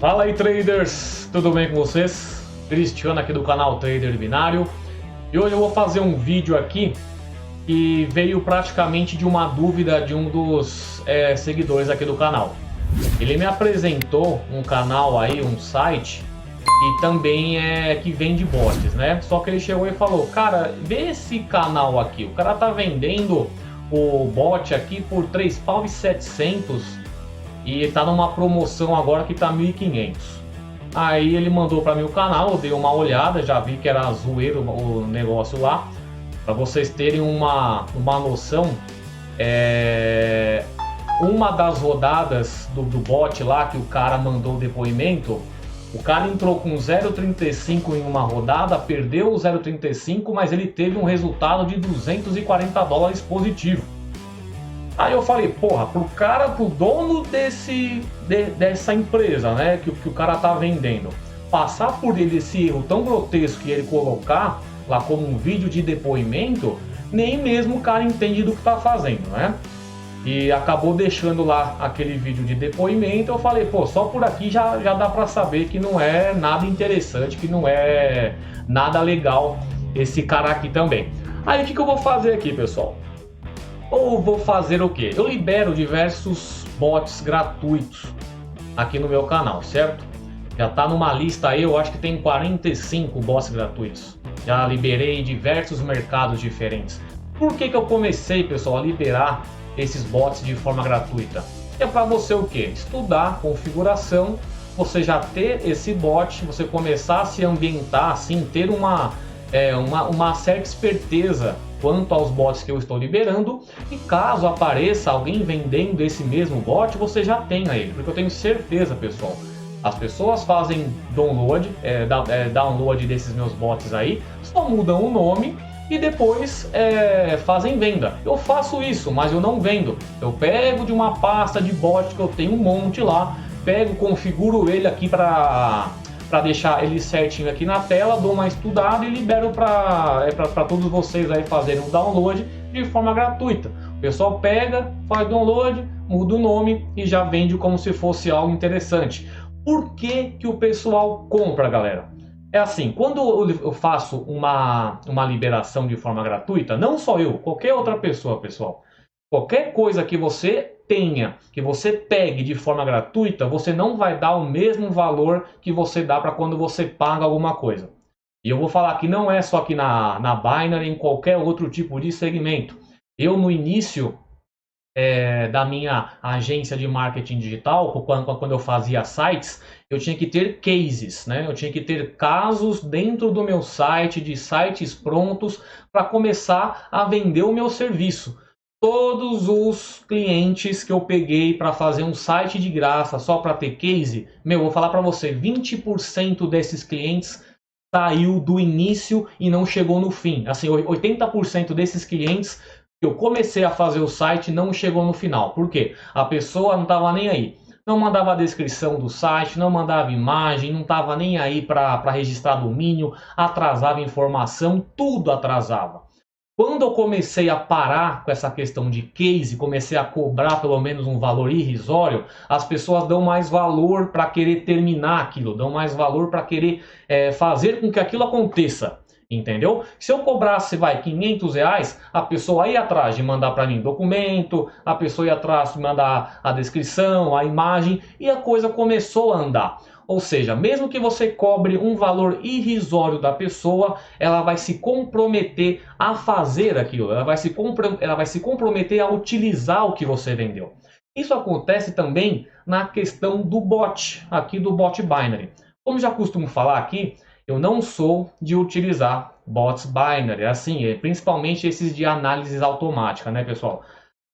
Fala aí, traders, tudo bem com vocês? Cristiano aqui do canal Trader Binário. E hoje eu vou fazer um vídeo aqui que veio praticamente de uma dúvida de um dos seguidores aqui do canal. Ele me apresentou um canal aí, um site e também que vende bots, né? Só que ele chegou e falou: cara, vê esse canal aqui, o cara tá vendendo o bot aqui por 3.700 e tá numa promoção agora que tá 1.500. Aí ele mandou para mim o canal, eu dei uma olhada, já vi que era zoeiro o negócio lá. Para vocês terem uma noção, uma das rodadas do bot lá que o cara mandou o depoimento, o cara entrou com 0,35 em uma rodada, perdeu o 0,35, mas ele teve um resultado de $240 positivo. Aí eu falei, porra, pro dono dessa empresa, né, que o cara tá vendendo, passar por ele esse erro tão grotesco que ele colocar lá como um vídeo de depoimento, nem mesmo o cara entende do que tá fazendo, né? E acabou deixando lá aquele vídeo de depoimento. Eu falei, pô, só por aqui já dá pra saber que não é nada interessante, que não é nada legal esse cara aqui também. Aí o que eu vou fazer aqui, pessoal? Ou vou fazer o que? Eu libero diversos bots gratuitos aqui no meu canal, certo? Já tá numa lista aí, eu acho que tem 45 bots gratuitos. Já liberei diversos mercados diferentes. Por que eu comecei, pessoal, a liberar esses bots de forma gratuita? É para você o que? Estudar configuração, você já ter esse bot, você começar a se ambientar, assim, ter uma certa esperteza quanto aos bots que eu estou liberando, e caso apareça alguém vendendo esse mesmo bot, você já tenha ele, porque eu tenho certeza, pessoal, as pessoas fazem download desses meus bots aí, só mudam o nome e depois fazem venda. Eu faço isso, mas eu não vendo. Eu pego de uma pasta de bot que eu tenho um monte lá, pego, configuro ele aqui para deixar ele certinho aqui na tela, dou uma estudada e libero para todos vocês aí fazerem um download de forma gratuita. O pessoal pega, faz download, muda o nome e já vende como se fosse algo interessante. Por que o pessoal compra, galera? É assim, quando eu faço uma liberação de forma gratuita, não só eu, qualquer outra pessoa, pessoal, qualquer coisa que você tenha, que você pegue de forma gratuita, você não vai dar o mesmo valor que você dá para quando você paga alguma coisa. E eu vou falar que não é só aqui na Binary, em qualquer outro tipo de segmento. Eu, no início da minha agência de marketing digital, quando eu fazia sites, eu tinha que ter cases, né? Eu tinha que ter casos dentro do meu site, de sites prontos, para começar a vender o meu serviço. Todos os clientes que eu peguei para fazer um site de graça só para ter case, vou falar para você, 20% desses clientes saiu do início e não chegou no fim. Assim, 80% desses clientes que eu comecei a fazer o site não chegou no final. Por quê? A pessoa não estava nem aí. Não mandava a descrição do site, não mandava imagem, não estava nem aí para registrar domínio, atrasava informação, tudo atrasava. Quando eu comecei a parar com essa questão de case, comecei a cobrar pelo menos um valor irrisório, as pessoas dão mais valor para querer terminar aquilo, dão mais valor para querer fazer com que aquilo aconteça, entendeu? Se eu cobrasse, R$500, a pessoa ia atrás de mandar para mim documento, a pessoa ia atrás de mandar a descrição, a imagem, e a coisa começou a andar. Ou seja, mesmo que você cobre um valor irrisório da pessoa, ela vai se comprometer a fazer aquilo, ela vai se comprometer a utilizar o que você vendeu. Isso acontece também na questão do bot, aqui do bot Binary. Como já costumo falar aqui, eu não sou de utilizar bots Binary, assim, principalmente esses de análise automática, né, pessoal?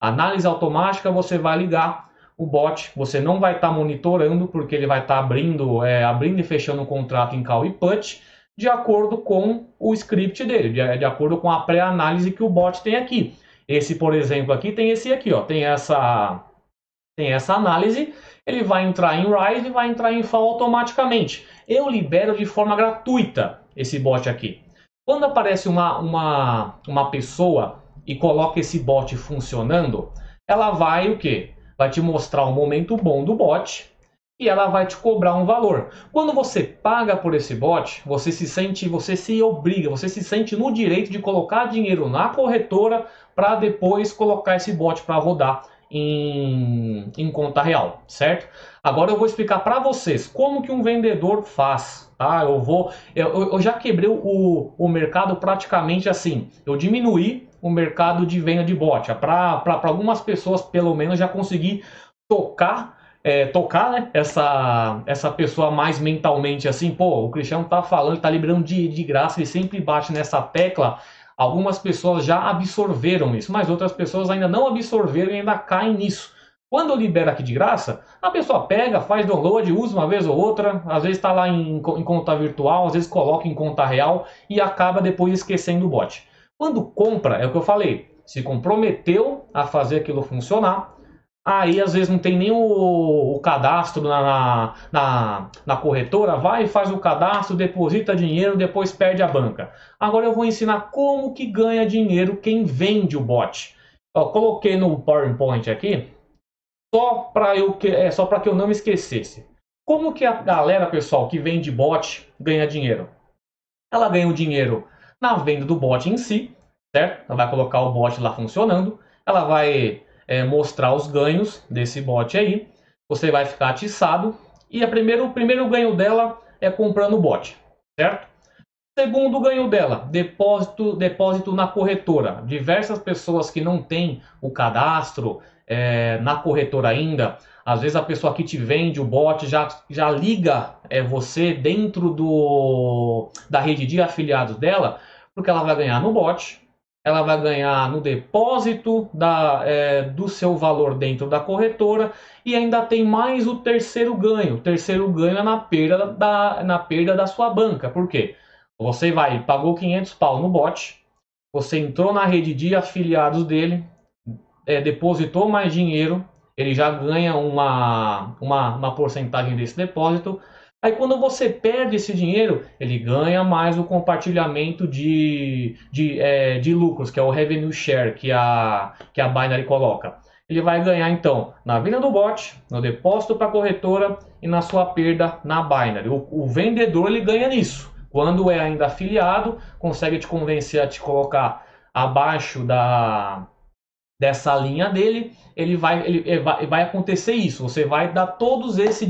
Análise automática, você vai ligar o bot, você não vai estar monitorando, porque ele vai estar abrindo e fechando o contrato em call e put, de acordo com o script dele, de acordo com a pré-análise que o bot tem aqui. Esse, por exemplo, aqui tem esse aqui, ó, tem essa análise, ele vai entrar em rise e vai entrar em fall automaticamente. Eu libero de forma gratuita esse bot aqui. Quando aparece uma pessoa e coloca esse bot funcionando, ela vai o quê? Vai te mostrar um momento bom do bot e ela vai te cobrar um valor. Quando você paga por esse bot, você se obriga, você se sente no direito de colocar dinheiro na corretora para depois colocar esse bot para rodar em conta real, certo? Agora eu vou explicar para vocês como que um vendedor faz, tá? Eu já quebrei o mercado praticamente assim. Eu diminuí o mercado de venda de bot. Para algumas pessoas, pelo menos, já consegui tocar, né, essa pessoa mais mentalmente assim, pô, o Cristiano tá falando, tá liberando de graça, ele sempre bate nessa tecla. Algumas pessoas já absorveram isso, mas outras pessoas ainda não absorveram e ainda caem nisso. Quando eu libero aqui de graça, a pessoa pega, faz download, usa uma vez ou outra, às vezes está lá em conta virtual, às vezes coloca em conta real e acaba depois esquecendo o bot. Quando compra, é o que eu falei, se comprometeu a fazer aquilo funcionar, aí às vezes não tem nem o cadastro na corretora, vai e faz o cadastro, deposita dinheiro, depois perde a banca. Agora eu vou ensinar como que ganha dinheiro quem vende o bot. Ó, coloquei no PowerPoint aqui, só para que eu não me esquecesse. Como que a galera, pessoal, que vende bot ganha dinheiro? Ela ganha o dinheiro na venda do bot em si, certo? Ela vai colocar o bot lá funcionando, ela vai mostrar os ganhos desse bot aí, você vai ficar atiçado e o primeiro ganho dela é comprando o bot, certo? Segundo ganho dela, depósito na corretora. Diversas pessoas que não têm o cadastro na corretora ainda, às vezes a pessoa que te vende o bot já liga você dentro da rede de afiliados dela, porque ela vai ganhar no bot, ela vai ganhar no depósito do seu valor dentro da corretora e ainda tem mais o terceiro ganho. O terceiro ganho é na perda da sua banca. Por quê? Você pagou 500 pau no bot, você entrou na rede de afiliados dele, depositou mais dinheiro, ele já ganha uma porcentagem desse depósito. Aí quando você perde esse dinheiro, ele ganha mais o compartilhamento de lucros, que é o revenue share que a Binary coloca. Ele vai ganhar então na venda do bot, no depósito para a corretora e na sua perda na Binary. O vendedor ele ganha nisso. Quando é ainda afiliado, consegue te convencer a te colocar abaixo dessa linha dele, vai acontecer isso. Você vai dar todo esse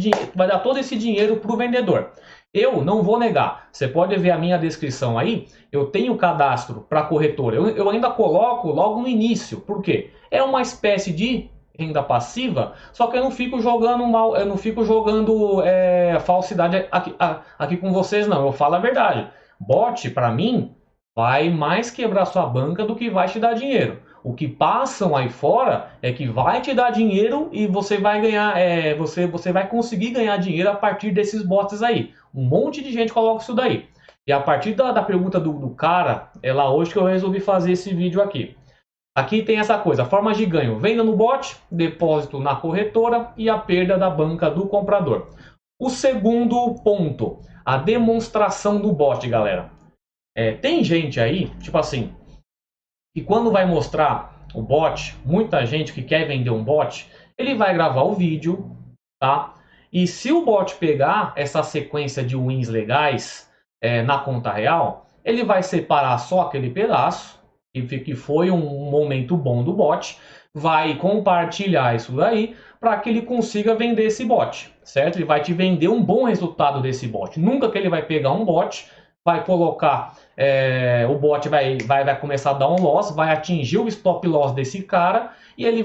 dinheiro para o vendedor. Eu não vou negar. Você pode ver a minha descrição aí. Eu tenho cadastro para corretora. Eu ainda coloco logo no início. Por quê? É uma espécie de renda passiva, só que eu não fico jogando falsidade aqui com vocês, não. Eu falo a verdade. Bot, para mim, vai mais quebrar sua banca do que vai te dar dinheiro. O que passam aí fora é que vai te dar dinheiro e você vai ganhar, você vai conseguir ganhar dinheiro a partir desses bots aí. Um monte de gente coloca isso daí. E a partir da pergunta do cara, é lá hoje que eu resolvi fazer esse vídeo aqui. Aqui tem essa coisa, formas de ganho, venda no bot, depósito na corretora e a perda da banca do comprador. O segundo ponto, a demonstração do bot, galera. Tem gente aí, tipo assim, que quando vai mostrar o bot, muita gente que quer vender um bot, ele vai gravar o vídeo, tá? E se o bot pegar essa sequência de wins legais na conta real, ele vai separar só aquele pedaço, que foi um momento bom do bot, vai compartilhar isso daí para que ele consiga vender esse bot, certo? Ele vai te vender um bom resultado desse bot. Nunca que ele vai pegar um bot, vai colocar, o bot vai começar a dar um loss, vai atingir o stop loss desse cara e ele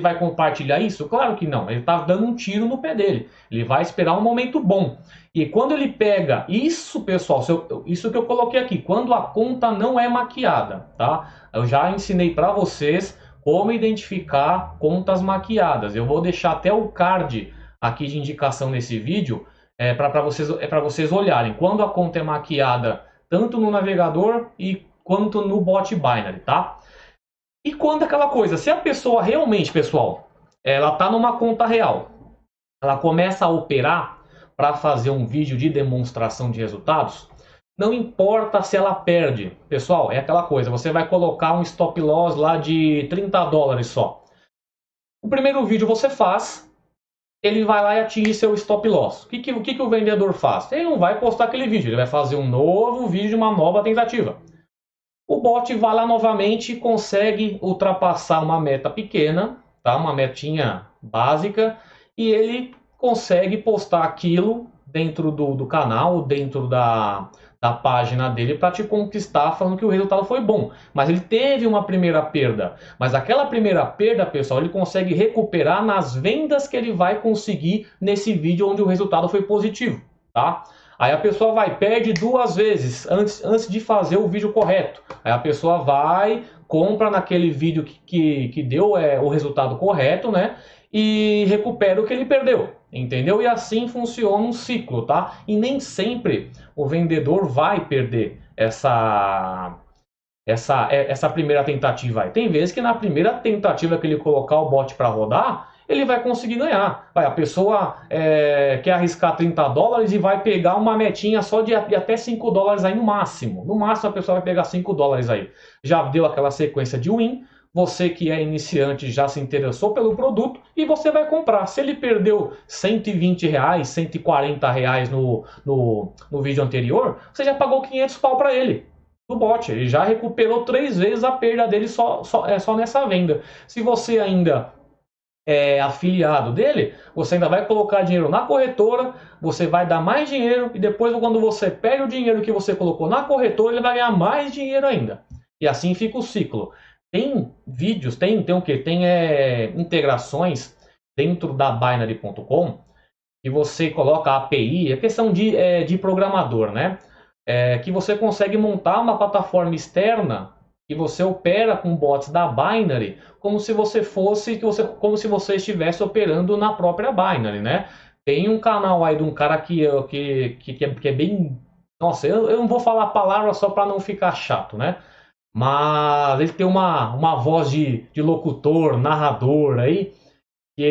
vai compartilhar isso? Claro que não, ele está dando um tiro no pé dele. Ele vai esperar um momento bom. E quando ele pega isso, pessoal, isso que eu coloquei aqui, quando a conta não é maquiada, tá? Eu já ensinei para vocês como identificar contas maquiadas. Eu vou deixar até o card aqui de indicação nesse vídeo, para vocês olharem. Quando a conta é maquiada, tanto no navegador quanto no bot Binary, tá? E quando aquela coisa, se a pessoa realmente, pessoal, ela tá numa conta real, ela começa a operar para fazer um vídeo de demonstração de resultados, não importa se ela perde. Pessoal, é aquela coisa, você vai colocar um stop loss lá de 30 dólares só. O primeiro vídeo você faz, ele vai lá e atinge seu stop loss. O que o vendedor faz? Ele não vai postar aquele vídeo, ele vai fazer um novo vídeo, uma nova tentativa. O bot vai lá novamente e consegue ultrapassar uma meta pequena, tá? Uma metinha básica, e ele consegue postar aquilo dentro do canal, dentro da página dele para te conquistar falando que o resultado foi bom. Mas ele teve uma primeira perda. Mas aquela primeira perda, pessoal, ele consegue recuperar nas vendas que ele vai conseguir nesse vídeo onde o resultado foi positivo, tá? Aí a pessoa perde 2 vezes antes de fazer o vídeo correto. Aí a pessoa vai, compra naquele vídeo que deu o resultado correto, né? E recupera o que ele perdeu, entendeu? E assim funciona um ciclo, tá? E nem sempre o vendedor vai perder essa primeira tentativa aí. Tem vezes que na primeira tentativa que ele colocar o bot para rodar, ele vai conseguir ganhar. A pessoa quer arriscar $30 e vai pegar uma metinha só de até $5 aí no máximo. No máximo a pessoa vai pegar $5 aí. Já deu aquela sequência de win. Você que é iniciante já se interessou pelo produto e você vai comprar. Se ele perdeu R$120, R$140 no vídeo anterior, você já pagou 500 pau para ele. Do bot, ele já recuperou 3 vezes a perda dele só nessa venda. Se você ainda é afiliado dele, você ainda vai colocar dinheiro na corretora, você vai dar mais dinheiro e depois quando você pega o dinheiro que você colocou na corretora, ele vai ganhar mais dinheiro ainda. E assim fica o ciclo. Tem vídeos, tem o quê? Tem integrações dentro da Binary.com que você coloca a API, é questão de programador, né? Que você consegue montar uma plataforma externa e você opera com bots da Binary como se você estivesse operando na própria Binary, né? Tem um canal aí de um cara que é bem... Nossa, eu não vou falar a palavra só para não ficar chato, né? Mas ele tem uma voz de locutor, narrador aí, que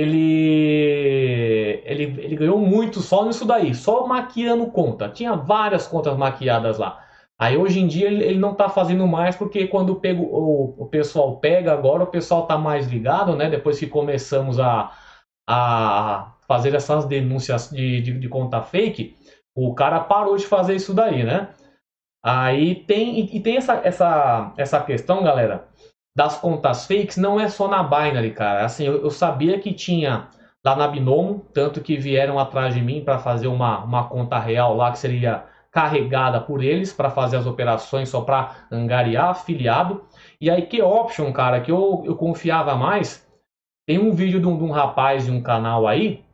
ele ganhou muito só nisso daí, só maquiando conta. Tinha várias contas maquiadas lá. Aí hoje em dia ele não está fazendo mais porque quando o pessoal pega agora, o pessoal está mais ligado, né? Depois que começamos a fazer essas denúncias de conta fake, o cara parou de fazer isso daí, né? Aí tem essa questão, galera, das contas fakes, não é só na Binary, cara. Assim, eu sabia que tinha lá na Binomo, tanto que vieram atrás de mim para fazer uma conta real lá que seria carregada por eles para fazer as operações só para angariar afiliado. E aí que option, cara, que eu confiava mais. Tem um vídeo de um rapaz de um canal aí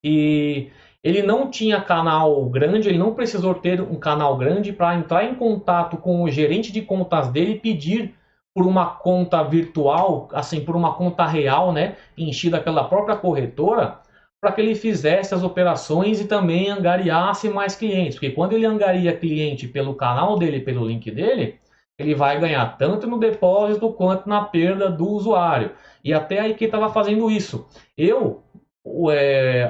e ele não tinha canal grande, ele não precisou ter um canal grande para entrar em contato com o gerente de contas dele e pedir por uma conta virtual, assim, por uma conta real, né, enchida pela própria corretora, para que ele fizesse as operações e também angariasse mais clientes. Porque quando ele angaria cliente pelo canal dele, pelo link dele, ele vai ganhar tanto no depósito quanto na perda do usuário. E até aí que estava fazendo isso. Eu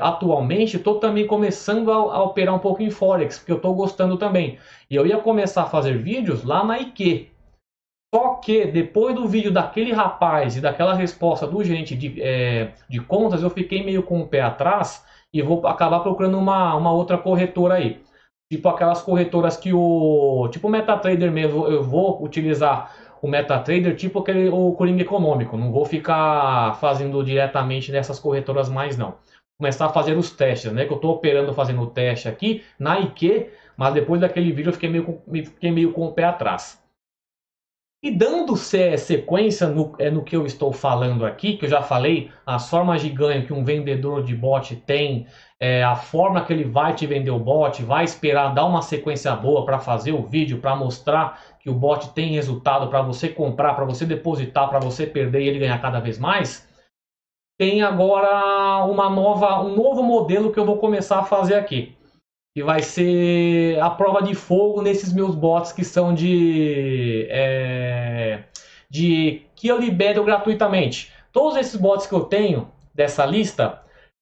atualmente estou também começando a operar um pouco em Forex, porque eu estou gostando também. E eu ia começar a fazer vídeos lá na IQ. Só que depois do vídeo daquele rapaz e daquela resposta do gerente de contas, eu fiquei meio com o pé atrás e vou acabar procurando uma outra corretora aí. Tipo aquelas corretoras que tipo o MetaTrader mesmo, eu vou utilizar o MetaTrader tipo o Coringa Econômico. Não vou ficar fazendo diretamente nessas corretoras mais não. Começar a fazer os testes, né? Que eu estou operando fazendo o teste aqui na IQ, mas depois daquele vídeo eu fiquei meio com o pé atrás. E dando sequência no que eu estou falando aqui, que eu já falei, as formas de ganho que um vendedor de bot tem, a forma que ele vai te vender o bot, vai esperar dar uma sequência boa para fazer o vídeo, para mostrar que o bot tem resultado para você comprar, para você depositar, para você perder e ele ganhar cada vez mais. Tem agora um novo modelo que eu vou começar a fazer aqui. Que vai ser a prova de fogo nesses meus bots que são que eu libero gratuitamente. Todos esses bots que eu tenho dessa lista,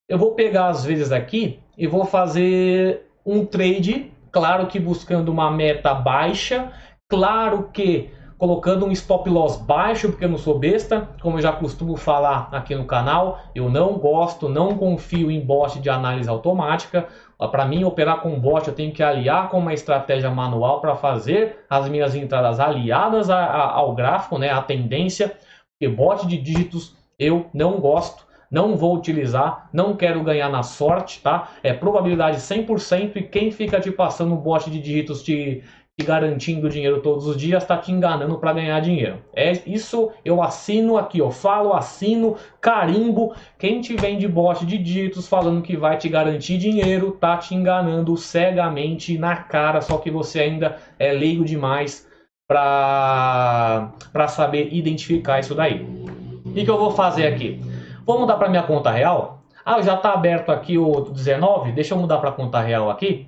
eu vou pegar às vezes aqui e vou fazer um trade, claro que buscando uma meta baixa, claro que colocando um stop loss baixo, porque eu não sou besta, como eu já costumo falar aqui no canal, eu não gosto, não confio em bot de análise automática. Para mim, operar com bot, eu tenho que aliar com uma estratégia manual para fazer as minhas entradas aliadas ao gráfico, né, à tendência, porque bot de dígitos eu não gosto. Não vou utilizar, não quero ganhar na sorte, tá? É probabilidade 100% e quem fica te passando um bot de dígitos te garantindo dinheiro todos os dias está te enganando para ganhar dinheiro. É isso, eu assino aqui, eu falo, assino, carimbo. Quem te vende bot de dígitos falando que vai te garantir dinheiro, tá te enganando cegamente na cara, só que você ainda é leigo demais para saber identificar isso daí. O que eu vou fazer aqui? Vou mudar para minha conta real. Já está aberto aqui o 19. Deixa eu mudar para a conta real aqui.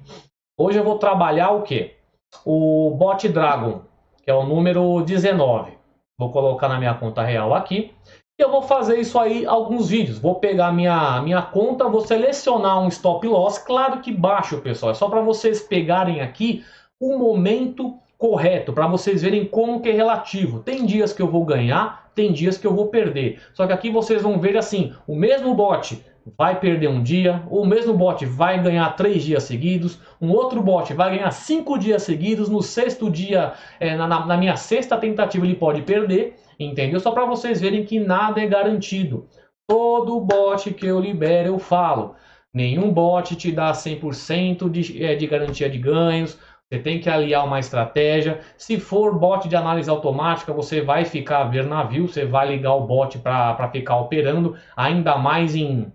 Hoje eu vou trabalhar o quê? O Bot Dragon, que é o número 19. Vou colocar na minha conta real aqui. E eu vou fazer isso aí alguns vídeos. Vou pegar minha conta, vou selecionar um stop loss. Claro que baixo, pessoal. É só para vocês pegarem aqui o momento correto, para vocês verem como que é relativo. Tem dias que eu vou ganhar, tem dias que eu vou perder. Só que aqui vocês vão ver assim, o mesmo bot vai perder um dia, o mesmo bot vai ganhar 3 dias seguidos, um outro bot vai ganhar 5 dias seguidos, no sexto dia, na minha sexta tentativa ele pode perder, entendeu? Só para vocês verem que nada é garantido. Todo bot que eu libero eu falo. Nenhum bot te dá 100% de garantia de ganhos. Você tem que aliar uma estratégia. Se for bot de análise automática, você vai ficar a ver navio, você vai ligar o bot para ficar operando, ainda mais em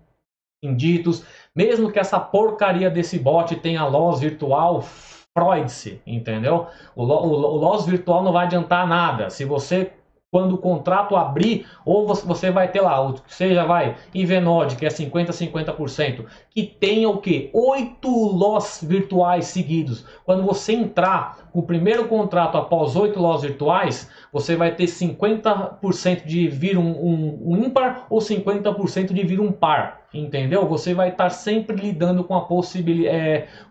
dígitos. Mesmo que essa porcaria desse bot tenha loss virtual, Freud-se, entendeu? O loss virtual não vai adiantar nada. Se você, quando o contrato abrir, ou você vai ter lá, seja Ivenod, que é 50%, que tenha o que? 8 loss virtuais seguidos. Quando você entrar com o primeiro contrato após 8 loss virtuais, você vai ter 50% de vir um ímpar ou 50% de vir um par, entendeu? Você vai estar sempre lidando com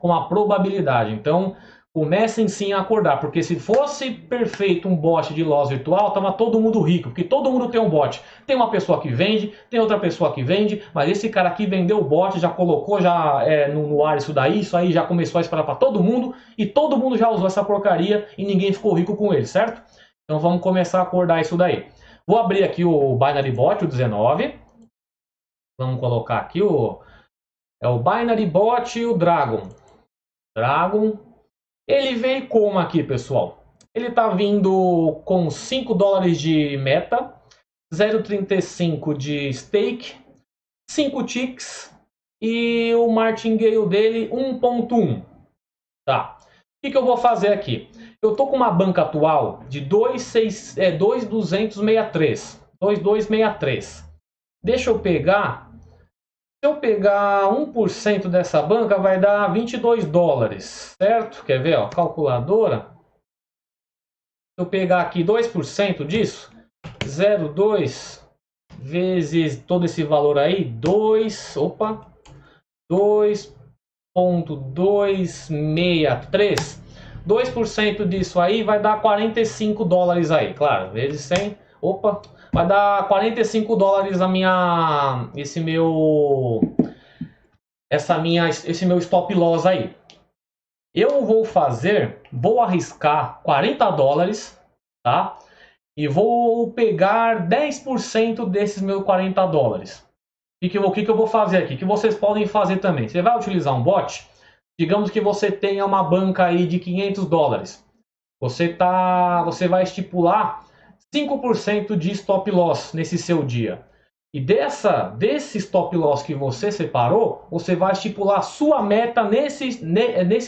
com a probabilidade. Então, comecem sim a acordar, porque se fosse perfeito um bot de loss virtual, tava todo mundo rico, porque todo mundo tem um bot. Tem uma pessoa que vende, tem outra pessoa que vende, mas esse cara aqui vendeu o bot, já colocou no ar isso aí já começou a esperar para todo mundo, e todo mundo já usou essa porcaria e ninguém ficou rico com ele, certo? Então vamos começar a acordar isso daí. Vou abrir aqui o Binary Bot, o 19. Vamos colocar aqui o Binary Bot e o Dragon. Ele vem como aqui, pessoal? Ele está vindo com 5 dólares de meta, 0,35 de stake, 5 ticks e o martingale dele 1.1. Tá. O que eu vou fazer aqui? Eu tô com uma banca atual de 2263. Deixa eu pegar. Se eu pegar 1% dessa banca, vai dar 22 dólares, certo? Quer ver, ó, calculadora? Se eu pegar aqui 2% disso, 0,2 vezes todo esse valor aí, 2.263. 2% disso aí vai dar 45 dólares aí, claro, vezes 100, vai dar 45 dólares esse meu stop loss aí. Eu vou arriscar 40 dólares, tá? E vou pegar 10% desses meus 40 dólares. O que eu vou fazer aqui? Que vocês podem fazer também. Você vai utilizar um bot? Digamos que você tenha uma banca aí de 500 dólares. Você vai estipular 5% de stop loss nesse seu dia. E desse stop loss que você separou, você vai estipular a sua meta nesse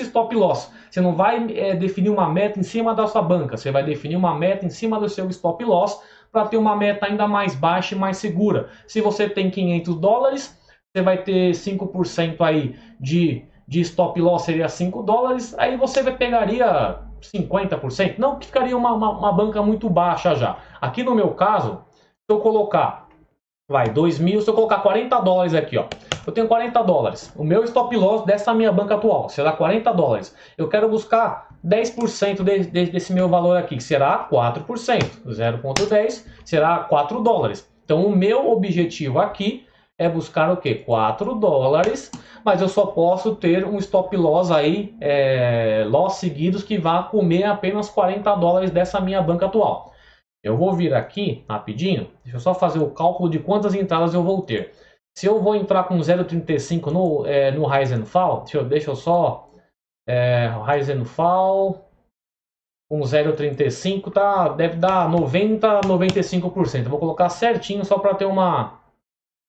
stop loss. Você não vai definir uma meta em cima da sua banca. Você vai definir uma meta em cima do seu stop loss para ter uma meta ainda mais baixa e mais segura. Se você tem 500 dólares, você vai ter 5% aí de stop loss, seria 5 dólares. Aí você pegaria 50%. Não que ficaria uma banca muito baixa já. Aqui no meu caso, se eu colocar 2.000, se eu colocar 40 dólares aqui, ó. Eu tenho 40 dólares. O meu stop loss dessa minha banca atual será 40 dólares. Eu quero buscar 10% desse meu valor aqui, que será 4%. 0,10 será 4 dólares. Então o meu objetivo aqui é buscar o que? 4 dólares, mas eu só posso ter um stop loss aí, loss seguidos, que vá comer apenas 40 dólares dessa minha banca atual. Eu vou vir aqui rapidinho, deixa eu só fazer o cálculo de quantas entradas eu vou ter. Se eu vou entrar com 0,35 no Rise and Fall, deixa eu só... Rise and Fall com 0,35 tá, deve dar 90, 95%. Eu vou colocar certinho só para ter uma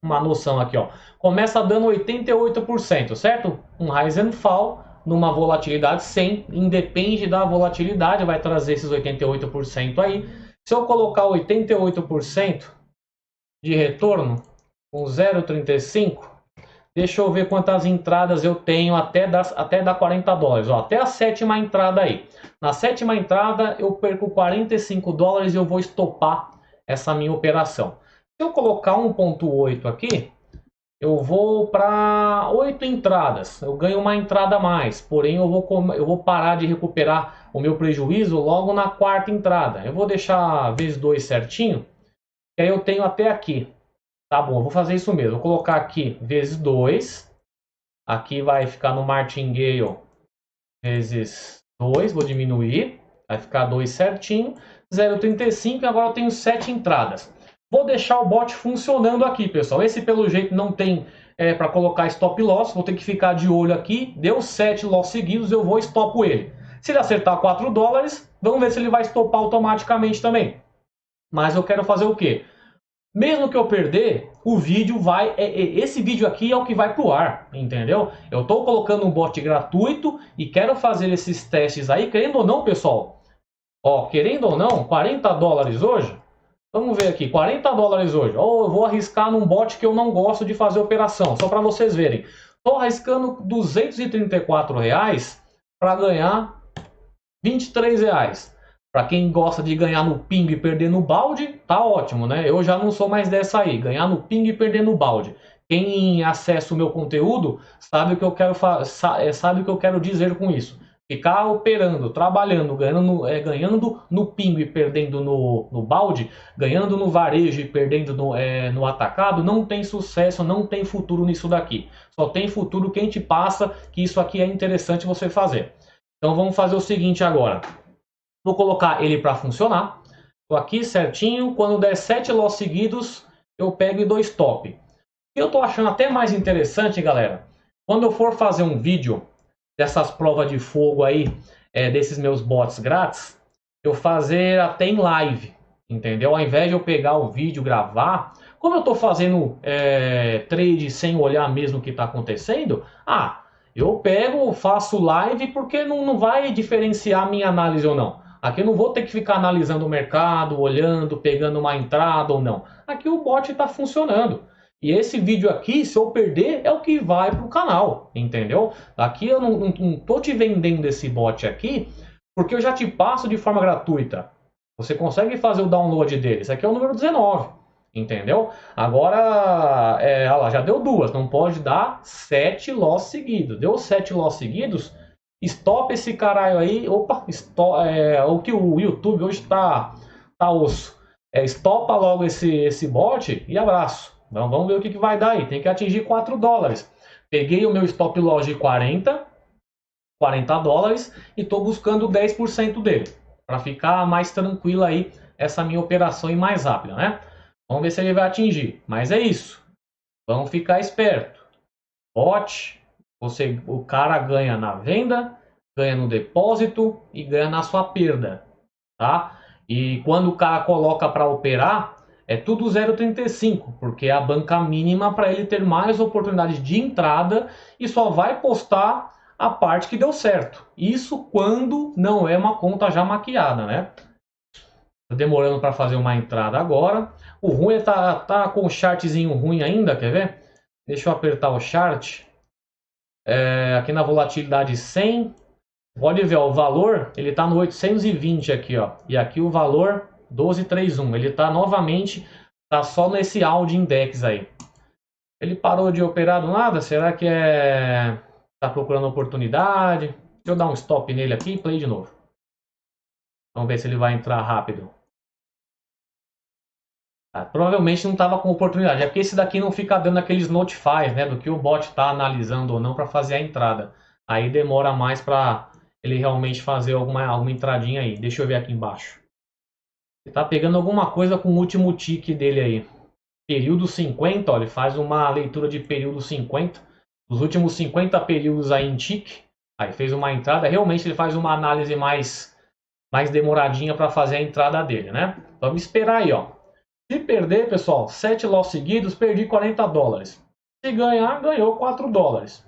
noção aqui, ó. Começa dando 88%, certo? Um Rise and Fall numa volatilidade 100, independe da volatilidade, vai trazer esses 88% aí. Se eu colocar 88% de retorno com 0,35, deixa eu ver quantas entradas eu tenho até dar 40 dólares. Ó, até a sétima entrada aí. Na sétima entrada eu perco 45 dólares e eu vou estopar essa minha operação. Se eu colocar 1.8 aqui, eu vou para 8 entradas. Eu ganho uma entrada a mais. Porém, eu vou parar de recuperar o meu prejuízo logo na quarta entrada. Eu vou deixar vezes 2 certinho. Que aí eu tenho até aqui. Tá bom, eu vou fazer isso mesmo. Vou colocar aqui vezes 2. Aqui vai ficar no Martingale vezes 2. Vou diminuir. Vai ficar 2 certinho. 0,35. Agora eu tenho 7 entradas. Vou deixar o bot funcionando aqui, pessoal. Esse, pelo jeito, não tem para colocar stop loss. Vou ter que ficar de olho aqui. Deu 7 loss seguidos, eu vou estopo ele. Se ele acertar 4 dólares, vamos ver se ele vai estopar automaticamente também. Mas eu quero fazer o quê? Mesmo que eu perder, o vídeo vai... esse vídeo aqui é o que vai pro ar, entendeu? Eu estou colocando um bot gratuito e quero fazer esses testes aí, querendo ou não, pessoal. Ó, querendo ou não, 40 dólares hoje. Vamos ver aqui, 40 dólares hoje. Ou eu vou arriscar num bot que eu não gosto de fazer operação, só para vocês verem. Estou arriscando 234 reais para ganhar 23 reais. Para quem gosta de ganhar no ping e perder no balde, tá ótimo, né? Eu já não sou mais dessa aí, ganhar no ping e perder no balde. Quem acessa o meu conteúdo sabe o que eu quero sabe o que eu quero dizer com isso. Ficar operando, trabalhando, ganhando no ping e perdendo no balde, ganhando no varejo e perdendo no atacado, não tem sucesso, não tem futuro nisso daqui. Só tem futuro quem te passa que isso aqui é interessante você fazer. Então vamos fazer o seguinte agora. Vou colocar ele para funcionar. Estou aqui certinho. Quando der 7 loss seguidos, eu pego e dou stop. Eu estou achando até mais interessante, galera, quando eu for fazer um vídeo dessas provas de fogo aí, desses meus bots grátis, eu fazer até em live, entendeu? Ao invés de eu pegar o vídeo, gravar, como eu estou fazendo trade sem olhar mesmo o que está acontecendo, eu pego, faço live porque não vai diferenciar a minha análise ou não. Aqui eu não vou ter que ficar analisando o mercado, olhando, pegando uma entrada ou não. Aqui o bot está funcionando. E esse vídeo aqui, se eu perder, é o que vai para o canal, entendeu? Aqui eu não estou te vendendo esse bot aqui, porque eu já te passo de forma gratuita. Você consegue fazer o download dele. Esse aqui é o número 19, entendeu? Agora, olha lá, já deu 2, não pode dar 7 loss seguidos. Deu 7 loss seguidos, stop esse caralho aí. Opa, o que o YouTube hoje tá osso. Estopa logo esse bot e abraço. Então vamos ver o que vai dar aí. Tem que atingir 4 dólares. Peguei o meu stop loss de 40 dólares e estou buscando 10% dele. Para ficar mais tranquila aí essa minha operação e mais rápida, né? Vamos ver se ele vai atingir. Mas é isso. Vamos ficar esperto. Bot, o cara ganha na venda, ganha no depósito e ganha na sua perda, tá? E quando o cara coloca para operar, é tudo 0,35, porque é a banca mínima para ele ter mais oportunidade de entrada e só vai postar a parte que deu certo. Isso quando não é uma conta já maquiada, né? Tô demorando para fazer uma entrada agora. O ruim é tá com o chartzinho ruim ainda, quer ver? Deixa eu apertar o chart. Aqui na volatilidade 100. Pode ver, ó, o valor, ele tá no 820 aqui, ó. E aqui o valor 12,31. Ele tá novamente, tá só nesse Audi Index aí. Ele parou de operar do nada? Será que tá procurando oportunidade? Deixa eu dar um stop nele aqui e play de novo. Vamos ver se ele vai entrar rápido. Provavelmente não estava com oportunidade. É porque esse daqui não fica dando aqueles notifies, né? Do que o bot está analisando ou não para fazer a entrada. Aí demora mais para ele realmente fazer alguma entradinha aí. Deixa eu ver aqui embaixo. Ele tá pegando alguma coisa com o último tique dele aí. Período 50, ó, ele faz uma leitura de período 50. Os últimos 50 períodos aí em tique. Aí fez uma entrada. Realmente ele faz uma análise mais demoradinha para fazer a entrada dele, né? Vamos esperar aí, ó. Se perder, pessoal, 7 loss seguidos, perdi 40 dólares. Se ganhar, ganhou 4 dólares.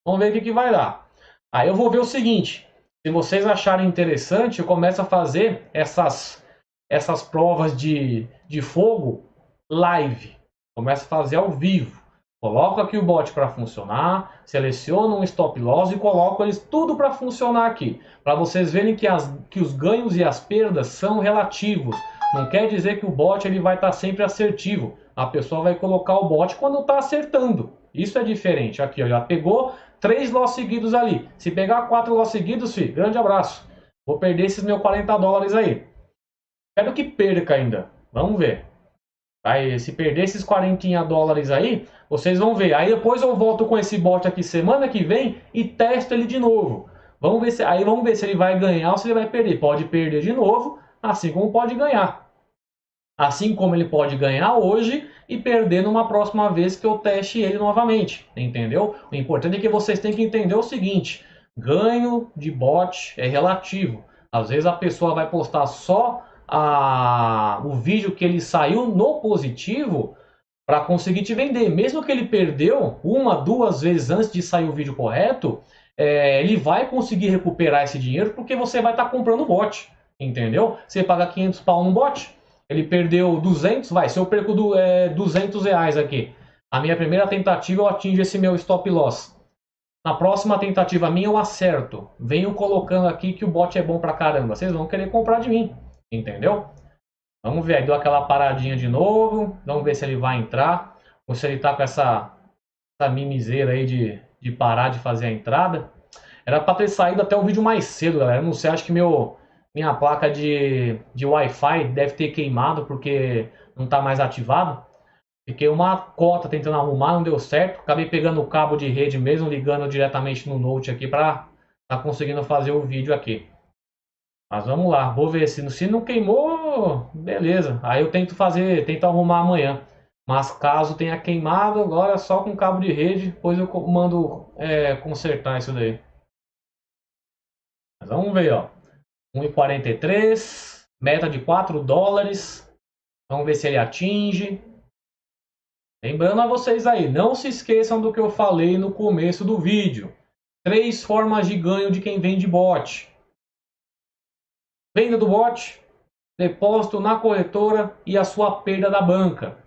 Vamos ver o que vai dar. Aí eu vou ver o seguinte. Se vocês acharem interessante, eu começo a fazer essas provas de fogo live. Começo a fazer ao vivo. Coloco aqui o bot para funcionar, seleciono um stop loss e coloco eles tudo para funcionar aqui. Para vocês verem que os ganhos e as perdas são relativos. Não quer dizer que o bot ele vai estar sempre assertivo. A pessoa vai colocar o bot quando está acertando. Isso é diferente. Aqui, ó, já pegou 3 loss seguidos ali. Se pegar 4 loss seguidos, filho, grande abraço. Vou perder esses meus 40 dólares aí. Quero que perca ainda. Vamos ver. Aí, se perder esses 40 dólares aí, vocês vão ver. Aí depois eu volto com esse bot aqui semana que vem e testo ele de novo. Vamos ver se ele vai ganhar ou se ele vai perder. Pode perder de novo, assim como pode ganhar. Assim como ele pode ganhar hoje e perder numa próxima vez que eu teste ele novamente. Entendeu? O importante é que vocês têm que entender o seguinte. Ganho de bot é relativo. Às vezes a pessoa vai postar só o vídeo que ele saiu no positivo para conseguir te vender. Mesmo que ele perdeu 1, 2 vezes antes de sair o vídeo correto, ele vai conseguir recuperar esse dinheiro porque você vai estar comprando o bot. Entendeu? Você paga 500 pau no bot, ele perdeu 200, se eu perco 200 reais aqui, a minha primeira tentativa eu atingo esse meu stop loss. Na próxima tentativa minha eu acerto. Venho colocando aqui que o bot é bom pra caramba. Vocês vão querer comprar de mim. Entendeu? Vamos ver. Aí deu aquela paradinha de novo. Vamos ver se ele vai entrar. Ou se ele tá com essa mimiseira aí de parar de fazer a entrada. Era pra ter saído até o vídeo mais cedo, galera. Não sei, acho que minha placa de Wi-Fi deve ter queimado porque não tá mais ativado. Fiquei uma cota tentando arrumar, não deu certo. Acabei pegando o cabo de rede mesmo, ligando diretamente no Note aqui para tá conseguindo fazer o vídeo aqui. Mas vamos lá, vou ver se não queimou, beleza. Aí eu tento arrumar amanhã. Mas caso tenha queimado, agora só com cabo de rede, depois eu mando consertar isso daí. Mas vamos ver, ó. 1,43, meta de 4 dólares. Vamos ver se ele atinge. Lembrando a vocês aí, não se esqueçam do que eu falei no começo do vídeo. 3 formas de ganho de quem vende bot. Venda do bot, depósito na corretora e a sua perda da banca.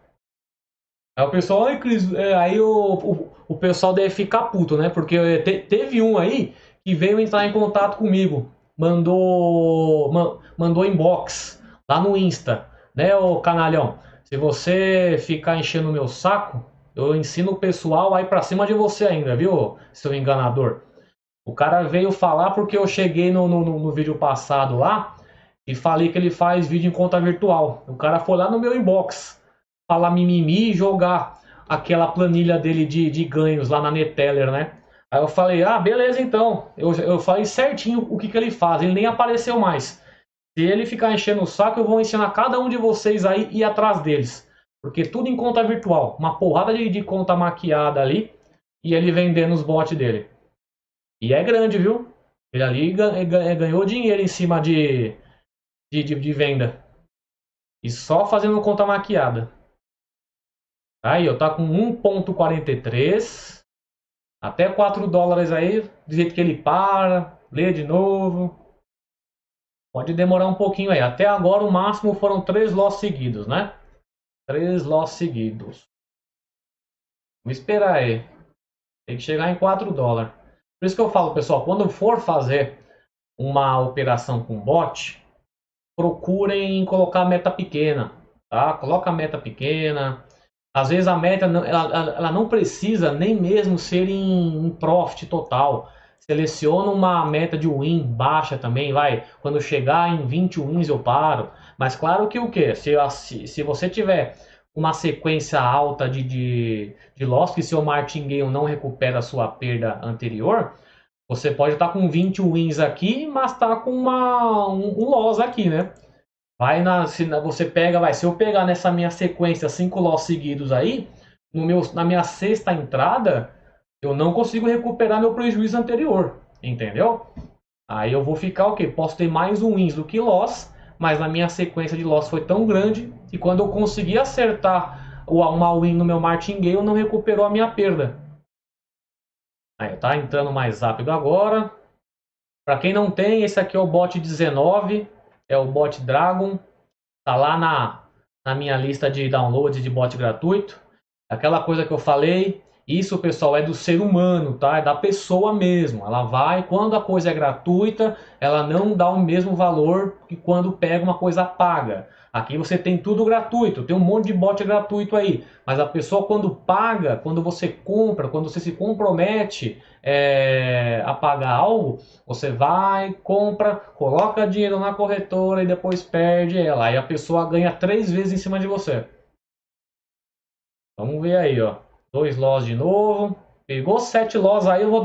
Aí o pessoal, Cris, aí o pessoal deve ficar puto, né? Porque teve um aí que veio entrar em contato comigo. Mandou inbox lá no Insta, né, ô canalhão? Se você ficar enchendo o meu saco, eu ensino o pessoal aí pra cima de você ainda, viu, seu enganador? O cara veio falar porque eu cheguei no vídeo passado lá e falei que ele faz vídeo em conta virtual. O cara foi lá no meu inbox falar mimimi e jogar aquela planilha dele de ganhos lá na Neteller, né? Aí eu falei, beleza então. Eu falei certinho o que ele faz, ele nem apareceu mais. Se ele ficar enchendo o saco, eu vou ensinar cada um de vocês aí e ir atrás deles. Porque tudo em conta virtual. Uma porrada de conta maquiada ali. E ele vendendo os bots dele. E é grande, viu? Ele ali ganhou dinheiro em cima de venda. E só fazendo conta maquiada. Aí, ó, tá com 1,43. Até 4 dólares aí. Do jeito que ele para. Lê de novo. Pode demorar um pouquinho aí. Até agora o máximo foram 3 loss seguidos, né? 3 loss seguidos. Vamos esperar aí. Tem que chegar em 4 dólares. Por isso que eu falo, pessoal, quando for fazer uma operação com bot, procurem colocar meta pequena, tá? Coloca a meta pequena. Às vezes a meta ela não precisa nem mesmo ser em profit total. Seleciono uma meta de win baixa também, vai. Quando chegar em 20 wins eu paro. Mas claro que o quê? Se você tiver uma sequência alta de loss, que seu martingale não recupera a sua perda anterior, você pode estar com 20 wins aqui, mas tá com um loss aqui, né? Você pega, se eu pegar nessa minha sequência 5 loss seguidos aí, na minha sexta entrada, eu não consigo recuperar meu prejuízo anterior, entendeu? Aí eu vou ficar o quê? Posso ter mais wins do que loss, mas na minha sequência de loss foi tão grande que quando eu consegui acertar uma win no meu martingale, não recuperou a minha perda. Aí tá entrando mais rápido agora. Para quem não tem, esse aqui é o bot 19, é o bot Dragon. Tá lá na minha lista de downloads de bot gratuito. Aquela coisa que eu falei, isso, pessoal, é do ser humano, tá? É da pessoa mesmo. Ela vai, quando a coisa é gratuita, ela não dá o mesmo valor que quando pega uma coisa paga. Aqui você tem tudo gratuito, tem um monte de bot gratuito aí. Mas a pessoa quando paga, quando você compra, quando você se compromete a pagar algo, você vai, compra, coloca dinheiro na corretora e depois perde ela. Aí a pessoa ganha 3 vezes em cima de você. Vamos ver aí, ó. 2 loss de novo. Pegou 7 loss aí, eu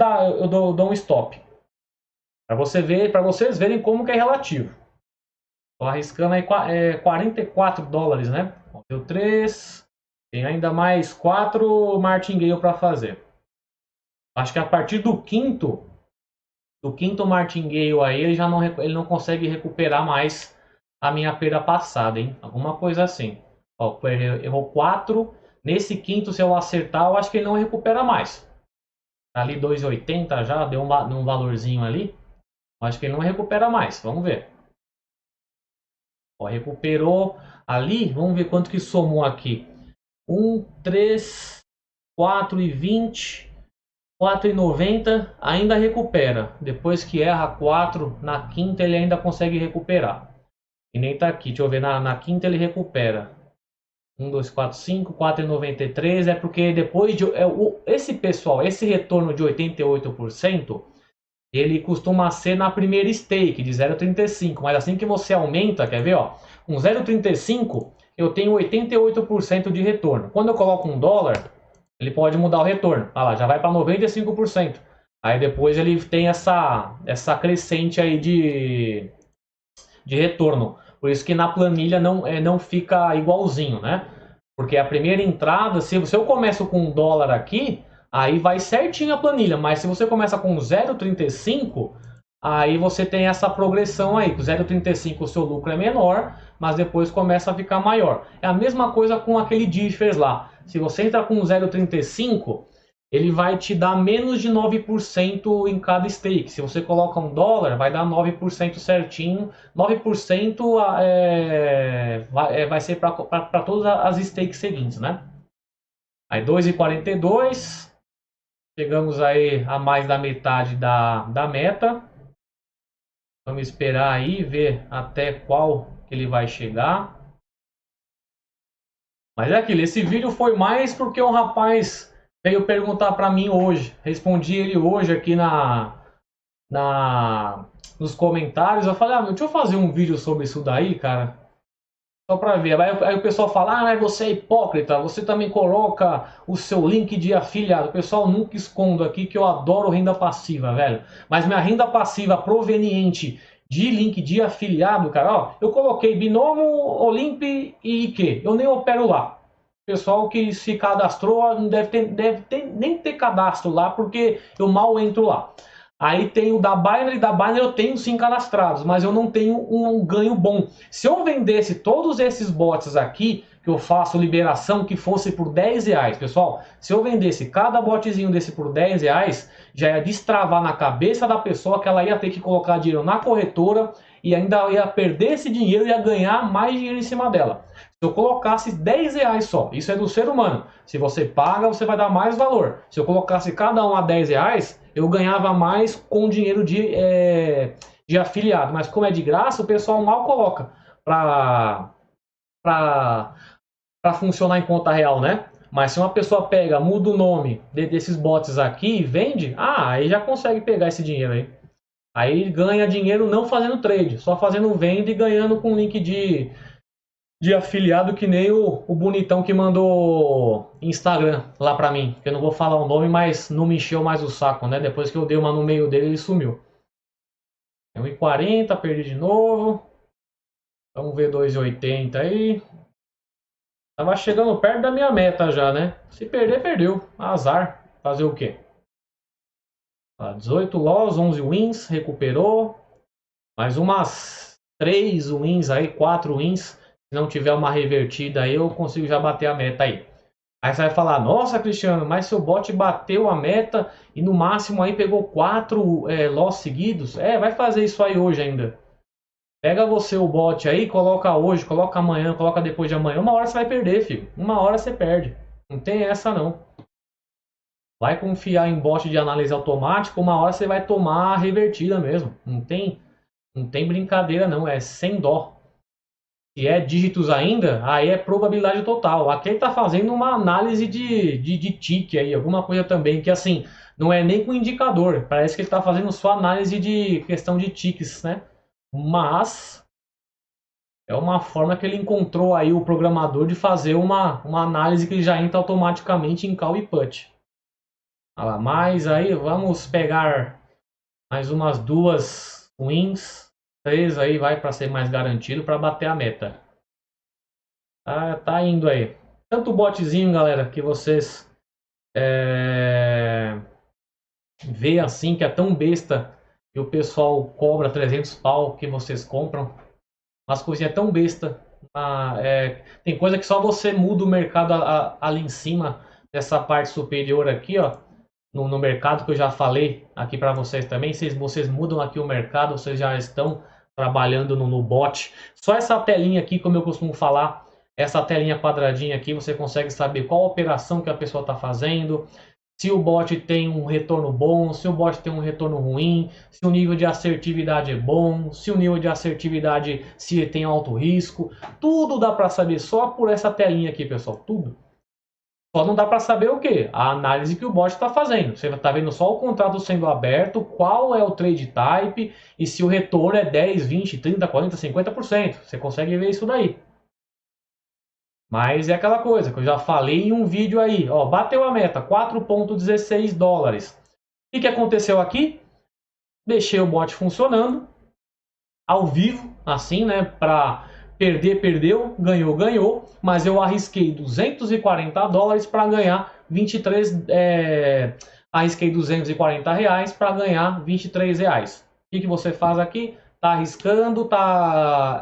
dou um stop. Para vocês verem como que é relativo. Tô arriscando aí 44 dólares, né? Deu 3. Tem ainda mais 4 martingale para fazer. Acho que a partir do quinto martingale aí, ele não consegue recuperar mais a minha perda passada, hein? Alguma coisa assim. Ó, errou 4. Nesse quinto, se eu acertar, eu acho que ele não recupera mais. Tá ali 2,80 já, deu um valorzinho ali. Eu acho que ele não recupera mais. Vamos ver. Ó, recuperou ali. Vamos ver quanto que somou aqui. 1, 3, 4,20, 4,90. Ainda recupera. Depois que erra 4, na quinta ele ainda consegue recuperar. E nem tá aqui. Deixa eu ver. Na quinta ele recupera. 1, 2, 4, 5, 4,93 é porque depois esse retorno de 88%, ele costuma ser na primeira stake de 0,35, mas assim que você aumenta, quer ver, ó, com 0,35 eu tenho 88% de retorno. Quando eu coloco $1, ele pode mudar o retorno. Olha lá, já vai para 95%. Aí depois ele tem essa crescente aí de retorno. Por isso que na planilha não fica igualzinho, né? Porque a primeira entrada, se eu começo com $1 aqui, aí vai certinho a planilha. Mas se você começa com 0,35, aí você tem essa progressão aí. Com 0,35 o seu lucro é menor, mas depois começa a ficar maior. É a mesma coisa com aquele differs lá. Se você entra com 0,35, ele vai te dar menos de 9% em cada stake. Se você coloca $1, vai dar 9% certinho. 9% vai ser para todas as stakes seguintes, né? Aí 2,42. Chegamos aí a mais da metade da meta. Vamos esperar aí, ver até qual que ele vai chegar. Mas é aquilo, esse vídeo foi mais porque o rapaz veio perguntar para mim hoje. Respondi ele hoje aqui nos comentários. Eu falei, deixa eu fazer um vídeo sobre isso daí, cara. Só para ver. Aí o pessoal fala, mas você é hipócrita. Você também coloca o seu link de afiliado. O pessoal, nunca escondo aqui que eu adoro renda passiva, velho. Mas minha renda passiva proveniente de link de afiliado, cara, ó, eu coloquei Binomo, Olimp e IQ. Eu nem opero lá. O pessoal que se cadastrou não deve nem ter cadastro lá, porque eu mal entro lá. Aí tem o da Binance eu tenho sim cadastrados, mas eu não tenho um ganho bom. Se eu vendesse todos esses bots aqui, que eu faço liberação, que fosse por R$10, pessoal, se eu vendesse cada botzinho desse por R$10, já ia destravar na cabeça da pessoa que ela ia ter que colocar dinheiro na corretora e ainda ia perder esse dinheiro e ia ganhar mais dinheiro em cima dela. Se eu colocasse R$10 só, isso é do ser humano. Se você paga, você vai dar mais valor. Se eu colocasse cada um a R$10, eu ganhava mais com dinheiro de afiliado. Mas como é de graça, o pessoal mal coloca para funcionar em conta real, né? Mas se uma pessoa pega, muda o nome desses bots aqui e vende, aí já consegue pegar esse dinheiro aí. Aí ganha dinheiro não fazendo trade, só fazendo venda e ganhando com link de afiliado, que nem o bonitão que mandou Instagram lá pra mim. Que eu não vou falar o nome, mas não me encheu mais o saco, né? Depois que eu dei uma no meio dele, ele sumiu. 1,40, perdi de novo. Vamos ver 2,80 aí. Tava chegando perto da minha meta já, né? Se perder, perdeu. Azar. Fazer o quê? 18 loss, 11 wins, recuperou. Mais umas 3 wins aí, 4 wins. Se não tiver uma revertida aí, eu consigo já bater a meta aí. Aí você vai falar, nossa Cristiano, mas seu bot bateu a meta e no máximo aí pegou 4 loss seguidos. Vai fazer isso aí hoje ainda. Pega você o bot aí, coloca hoje, coloca amanhã, coloca depois de amanhã. Uma hora você vai perder, filho. Uma hora você perde. Não tem essa não. Vai confiar em bot de análise automática, uma hora você vai tomar a revertida mesmo. Não tem brincadeira não, é sem dó. Se é dígitos ainda, aí é probabilidade total. Aqui ele está fazendo uma análise de tique aí, alguma coisa também, que assim, não é nem com indicador. Parece que ele está fazendo só análise de questão de tiques, né? Mas é uma forma que ele encontrou aí, o programador, de fazer uma análise que já entra automaticamente em call e put. Olha lá, mas aí vamos pegar mais umas 2 wins. 3 aí vai para ser mais garantido para bater a meta. Tá indo aí. Tanto botzinho, galera, que vocês vê assim, que é tão besta, que o pessoal cobra 300 pau que vocês compram. Umas coisinhas tão besta. Tem coisa que só você muda o mercado ali em cima, dessa parte superior aqui, ó. No mercado, que eu já falei aqui para vocês também. Vocês mudam aqui o mercado, vocês já estão trabalhando no bot. Só essa telinha aqui, como eu costumo falar, essa telinha quadradinha aqui, você consegue saber qual operação que a pessoa está fazendo, se o bot tem um retorno bom, se o bot tem um retorno ruim, se o nível de assertividade é bom, se o nível de assertividade se tem alto risco. Tudo dá para saber só por essa telinha aqui, pessoal. Tudo. Só não dá para saber o que? A análise que o bot está fazendo. Você está vendo só o contrato sendo aberto, qual é o trade type e se o retorno é 10, 20, 30, 40, 50%. Você consegue ver isso daí. Mas é aquela coisa que eu já falei em um vídeo aí. Ó, bateu a meta, 4,16 dólares. O que aconteceu aqui? Deixei o bot funcionando, ao vivo, assim, né? Para perder, perdeu, ganhou, ganhou. Mas eu arrisquei 240 dólares para ganhar 23... arrisquei 240 reais para ganhar 23 reais. O que você faz aqui? Tá arriscando, tá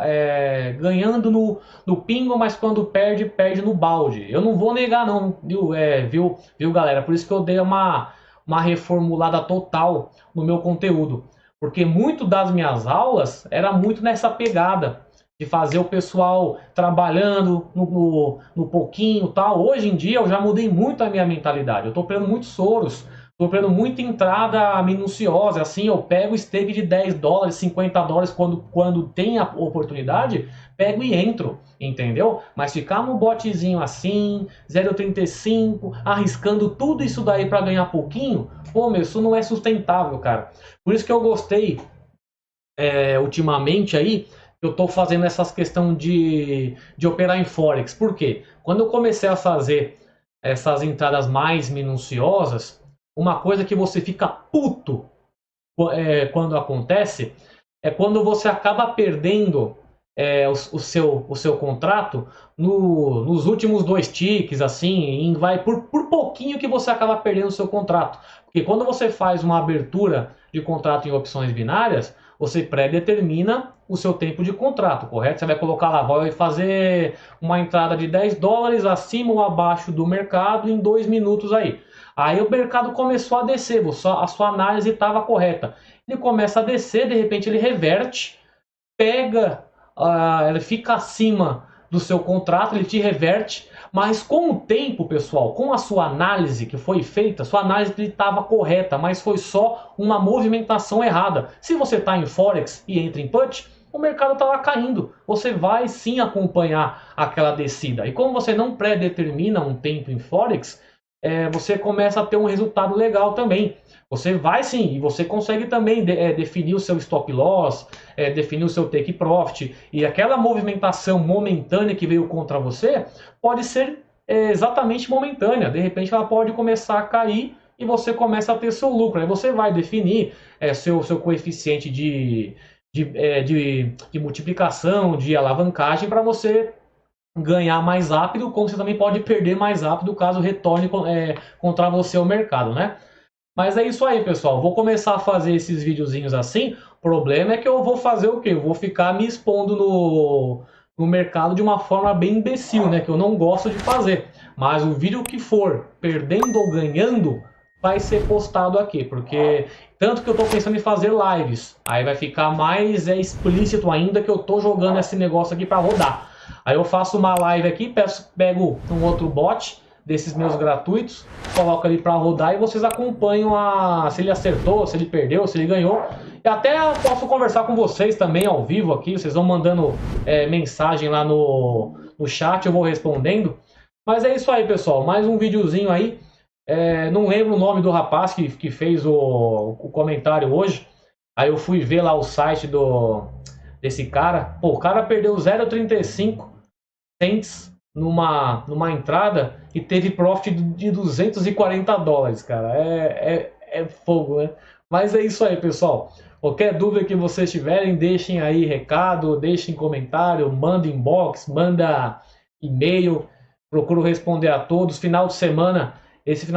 ganhando no pingo, mas quando perde, perde no balde. Eu não vou negar não, viu galera? Por isso que eu dei uma reformulada total no meu conteúdo. Porque muito das minhas aulas era muito nessa pegada de fazer o pessoal trabalhando no pouquinho e tal. Hoje em dia eu já mudei muito a minha mentalidade. Eu estou operando muitos Soros. Estou operando muita entrada minuciosa, assim, eu pego stake de 10 dólares, 50 dólares quando tem a oportunidade, pego e entro, entendeu? Mas ficar no botzinho assim, 0,35, arriscando tudo isso daí para ganhar pouquinho, pô, meu, isso não é sustentável, cara. Por isso que eu gostei, ultimamente aí, eu estou fazendo essas questões de operar em Forex. Por quê? Quando eu comecei a fazer essas entradas mais minuciosas, uma coisa que você fica puto quando acontece é quando você acaba perdendo o seu contrato nos últimos 2 ticks, assim, vai por pouquinho que você acaba perdendo o seu contrato. Porque quando você faz uma abertura de contrato em opções binárias, você pré-determina o seu tempo de contrato, correto? Você vai colocar lá, vai fazer uma entrada de 10 dólares acima ou abaixo do mercado em 2 minutos aí. Aí o mercado começou a descer, a sua análise estava correta. Ele começa a descer, de repente ele reverte, ele fica acima do seu contrato, ele te reverte, mas com o tempo, pessoal, com a sua análise que foi feita, sua análise estava correta, mas foi só uma movimentação errada. Se você está em Forex e entra em put, o mercado está lá caindo. Você vai sim acompanhar aquela descida. E como você não pré-determina um tempo em Forex, você começa a ter um resultado legal também. Você vai sim, e você consegue também definir o seu stop loss, definir o seu take profit, e aquela movimentação momentânea que veio contra você pode ser exatamente momentânea. De repente ela pode começar a cair e você começa a ter seu lucro. Aí você vai definir seu coeficiente de multiplicação, de alavancagem para você ganhar mais rápido, como você também pode perder mais rápido caso retorne contra você o mercado, né? Mas é isso aí, pessoal. Vou começar a fazer esses videozinhos assim. O problema é que eu vou fazer o quê? Eu vou ficar me expondo no mercado de uma forma bem imbecil, né? Que eu não gosto de fazer. Mas o vídeo que for perdendo ou ganhando vai ser postado aqui. Porque tanto que eu tô pensando em fazer lives. Aí vai ficar mais explícito ainda que eu tô jogando esse negócio aqui para rodar. Aí eu faço uma live aqui, pego um outro bot desses meus gratuitos, coloco ali para rodar e vocês acompanham se ele acertou, se ele perdeu, se ele ganhou. E até posso conversar com vocês também ao vivo aqui, vocês vão mandando mensagem lá no chat, eu vou respondendo. Mas é isso aí, pessoal, mais um videozinho aí. Não lembro o nome do rapaz que fez o comentário hoje. Aí eu fui ver lá o site desse cara. Pô, o cara perdeu 0,35 cents numa entrada e teve profit de $240, cara. É fogo, né? Mas é isso aí, pessoal. Qualquer dúvida que vocês tiverem, deixem aí recado, deixem comentário, manda inbox, manda e-mail. Procuro responder a todos. Esse final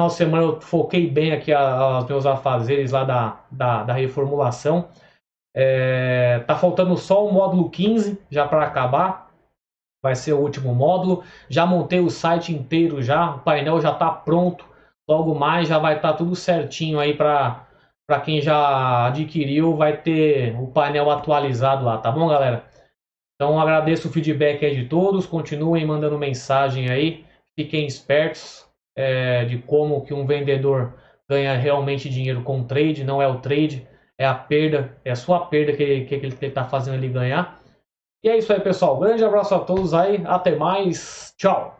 de semana eu foquei bem aqui aos meus afazeres lá da reformulação. Tá faltando só o módulo 15 já para acabar. Vai ser o último módulo. Já montei o site inteiro já, o painel já está pronto. Logo mais já vai estar tudo certinho aí para quem já adquiriu, vai ter o painel atualizado lá, tá bom, galera? Então agradeço o feedback aí de todos, continuem mandando mensagem aí, fiquem espertos de como que um vendedor ganha realmente dinheiro com o trade, não é o trade, é a perda, é a sua perda que ele está fazendo ele ganhar. E é isso aí, pessoal. Grande abraço a todos aí. Até mais. Tchau.